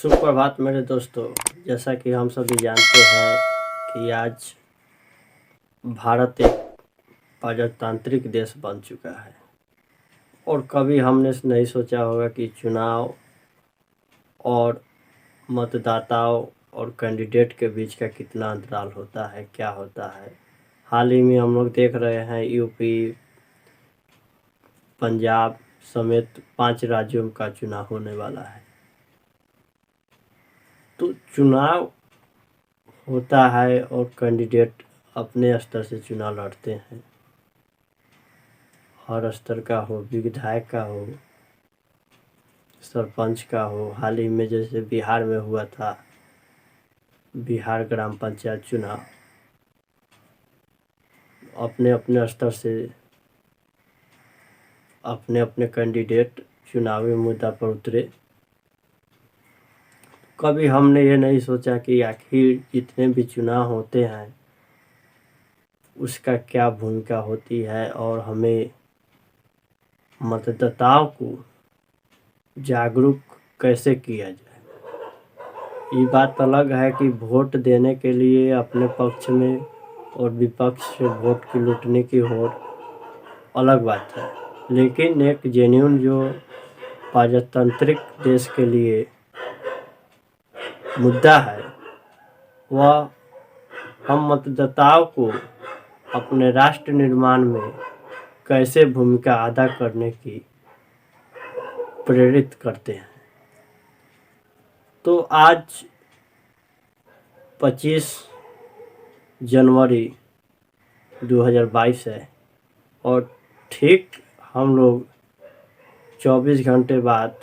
सुप्रभात मेरे दोस्तों। जैसा कि हम सभी जानते हैं कि आज भारत एक प्रजातांत्रिक देश बन चुका है और कभी हमने नहीं सोचा होगा कि चुनाव और मतदाताओं और कैंडिडेट के बीच का कितना अंतराल होता है, क्या होता है। हाल ही में हम लोग देख रहे हैं यूपी, पंजाब समेत 5 राज्यों का चुनाव होने वाला है। तो चुनाव होता है और कैंडिडेट अपने स्तर से चुनाव लड़ते हैं। हर स्तर का हो, विधायक का हो, सरपंच का हो। हाल ही में जैसे बिहार में हुआ था बिहार ग्राम पंचायत चुनाव, अपने अपने स्तर से अपने अपने कैंडिडेट चुनावी मुद्दा पर उतरे। कभी हमने ये नहीं सोचा कि आखिर जितने भी चुनाव होते हैं उसका क्या भूमिका होती है और हमें मतदाताओं को जागरूक कैसे किया जाए। ये बात अलग है कि वोट देने के लिए अपने पक्ष में और विपक्ष से वोट की लूटने की होड़ अलग बात है, लेकिन एक जेन्युइन जो प्रजातांत्रिक देश के लिए मुद्दा है वह हम मतदाताओं को अपने राष्ट्र निर्माण में कैसे भूमिका अदा करने की प्रेरित करते हैं। तो आज 25 जनवरी 2022 है और ठीक हम लोग 24 घंटे बाद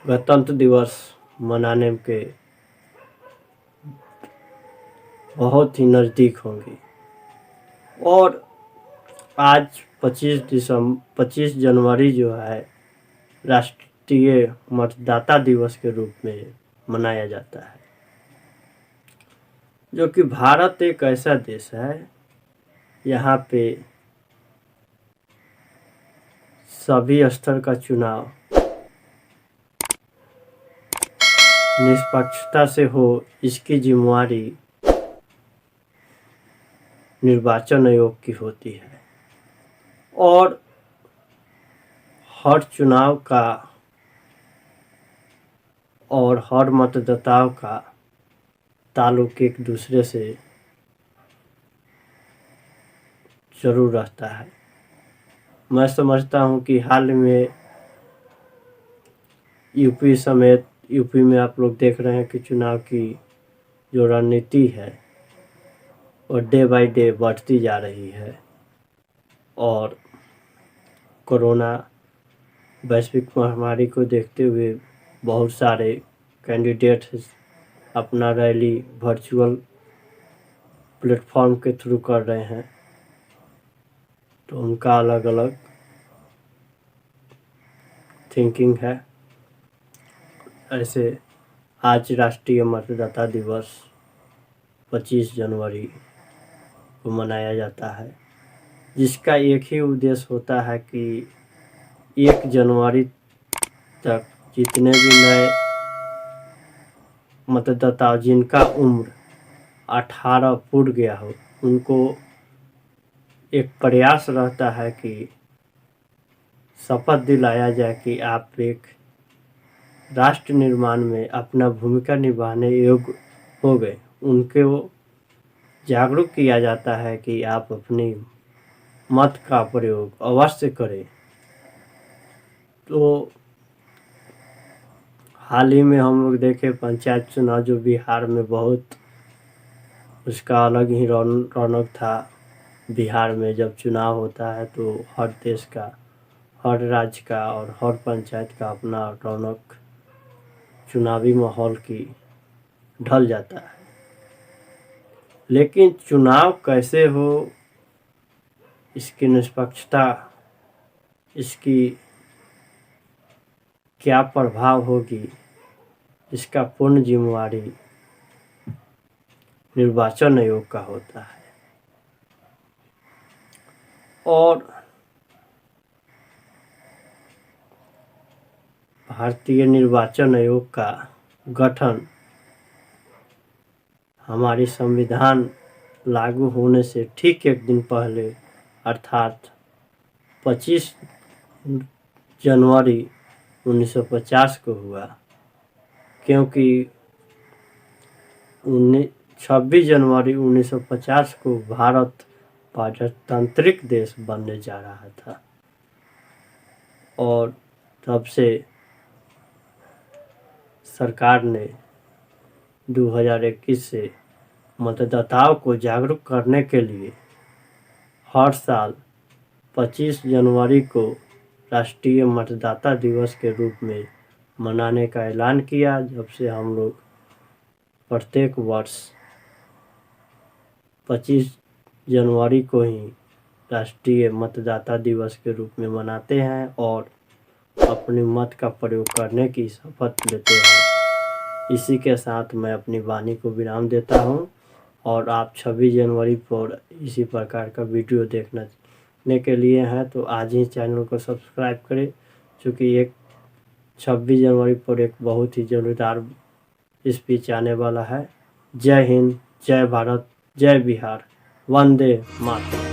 गणतंत्र दिवस मनाने के बहुत ही नज़दीक होंगे। और आज 25 जनवरी जो है राष्ट्रीय मतदाता दिवस के रूप में मनाया जाता है, जो कि भारत एक ऐसा देश है यहाँ पे सभी स्तर का चुनाव निष्पक्षता से हो, इसकी जिम्मेवारी निर्वाचन आयोग की होती है। और हर चुनाव का और हर मतदाताओं का ताल्लुक एक दूसरे से जरूर रहता है। मैं समझता हूँ कि हाल में यूपी समेत यूपी में आप लोग देख रहे हैं कि चुनाव की जो रणनीति है और डे बाय डे बढ़ती जा रही है। और कोरोना वैश्विक महामारी को देखते हुए बहुत सारे कैंडिडेट अपना रैली वर्चुअल प्लेटफॉर्म के थ्रू कर रहे हैं, तो उनका अलग अलग थिंकिंग है। ऐसे आज राष्ट्रीय मतदाता दिवस 25 जनवरी को मनाया जाता है, जिसका एक ही उद्देश्य होता है कि 1 जनवरी तक जितने भी नए मतदाता जिनका उम्र 18 पूर गया हो उनको एक प्रयास रहता है कि शपथ दिलाया जाए कि आप एक राष्ट्र निर्माण में अपना भूमिका निभाने योग्य हो गए। उनको जागरूक किया जाता है कि आप अपनी मत का प्रयोग अवश्य करें। तो हाल ही में हम लोग देखे पंचायत चुनाव जो बिहार में बहुत उसका अलग ही रौनक था। बिहार में जब चुनाव होता है तो हर देश का, हर राज्य का और हर पंचायत का अपना रौनक चुनावी माहौल की ढल जाता है। लेकिन चुनाव कैसे हो, इसकी निष्पक्षता, इसकी क्या प्रभाव होगी, इसका पूर्ण जिम्मेवारी निर्वाचन आयोग का होता है। और भारतीय निर्वाचन आयोग का गठन हमारी संविधान लागू होने से ठीक एक दिन पहले अर्थात 25 जनवरी 1950 को हुआ, क्योंकि 26 जनवरी 1950 को भारत पारतंत्रिक देश बनने जा रहा था और तब से सरकार ने 2021 से मतदाताओं को जागरूक करने के लिए हर साल 25 जनवरी को राष्ट्रीय मतदाता दिवस के रूप में मनाने का ऐलान किया। जब से हम लोग प्रत्येक वर्ष 25 जनवरी को ही राष्ट्रीय मतदाता दिवस के रूप में मनाते हैं और अपने मत का प्रयोग करने की शपथ लेते हैं। इसी के साथ मैं अपनी वाणी को विराम देता हूं और आप 26 जनवरी पर इसी प्रकार का वीडियो देखने के लिए हैं तो आज ही चैनल को सब्सक्राइब करें, क्योंकि 26 जनवरी पर एक बहुत ही जोरदार स्पीच आने वाला है। जय हिंद, जय भारत, जय बिहार, वंदे मातरम।